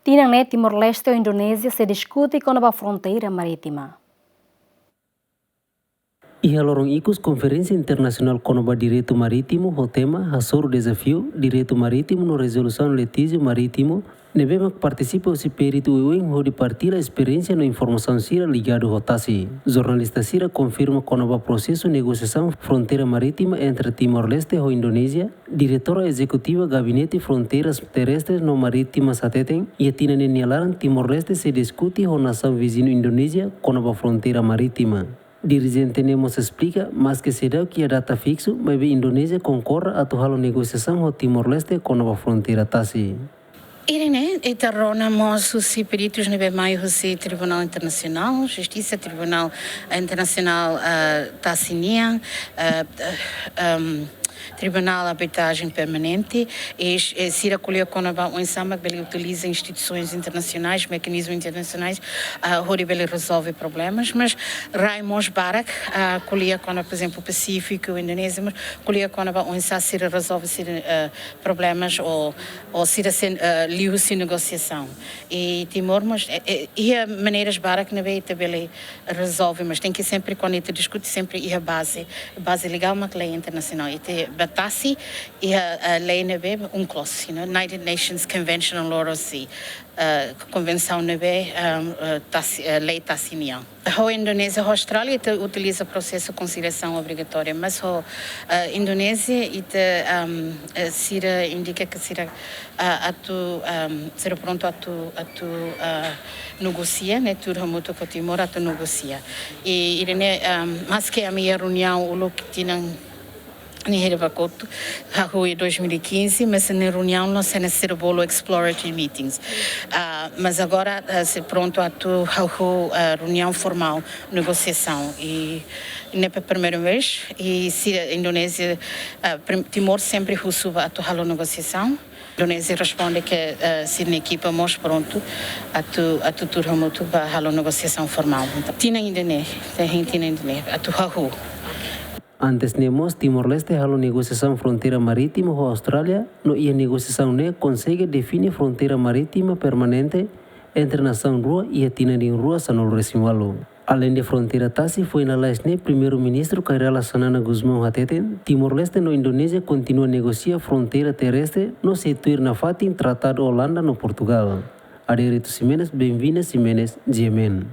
Tinanné, Timor-Leste ou Indonésia se discute com a fronteira marítima. E a lorong ICUS Conferência Internacional Conoba Direito Marítimo, o tema Hasor Desafio Direito Marítimo no Resolução Litígio Marítimo, Nebema participa o espírito UEM de partilha a experiência na informação Sira ligado ao TASI. Jornalista Sira confirma Conoba processo de negociação fronteira marítima entre Timor-Leste e Indonésia, diretora executiva Gabinete Fronteiras Terrestres no Marítima Sateten e a Tina Nenialaran Timor-Leste se discute com a nação vizinho Indonésia Conoba fronteira marítima. Dirigente Nemos explica, mas que será que a data fixo, mas a Indonésia concorra a toda a negociação com Timor-Leste com a fronteira TASI. Irene, itaronamos os peritos no BMAI, o Tribunal Internacional, Justiça, Tribunal Internacional Tassinian, Tribunal de Arbitragem Permanente e se recolher quando o ensama ele utiliza instituições internacionais, mecanismos internacionais, onde ele resolve problemas, mas Raimos Barak, colher quando, por exemplo, o Pacífico, a Indonésia, mas colher quando o ensama se resolve problemas ou se liu se negociação. E Timor, mas e a maneiras Barak na vez também resolve, mas tem que sempre quando ele discute sempre a base legal, uma lei internacional. Batasi e a lei nebe UNCLOS, United Nations Convention on Law of Sea, convenção nebe lei Tassinian. A Indonésia, a Austrália utiliza o processo de conciliação obrigatória, mas a Indonésia indica que será pronto a tu negocia, né? Tudo muito com Timor a tu negocia. E mas que a minha reunião o que tinha em Herevacoto, em 2015, mas na reunião não se necessita bolo exploratory meetings. Mas agora se pronto a reunião formal, negociação e não é para a primeira vez e se a Indonésia, Timor sempre recebe a tua negociação. A Indonésia responde que se na equipa mais pronto a tu turma muito para a negociação formal. Tina Indonésia, a tu Antes nemos Timor-Leste a negociação fronteira marítima com a Austrália, no e a negociação ne consegue definir fronteira marítima permanente entre a nação rua e a tina de rua sanol resimualo. Além de fronteira TASI, foi na lesne primeiro-ministro Kairala Sanana Guzmão Hateten, Timor-Leste no Indonésia continua a negociar fronteira terrestre no setor na fatin Tratado Holanda no Portugal. Aderito Simenes, bem-vinda Simenes, Jemen.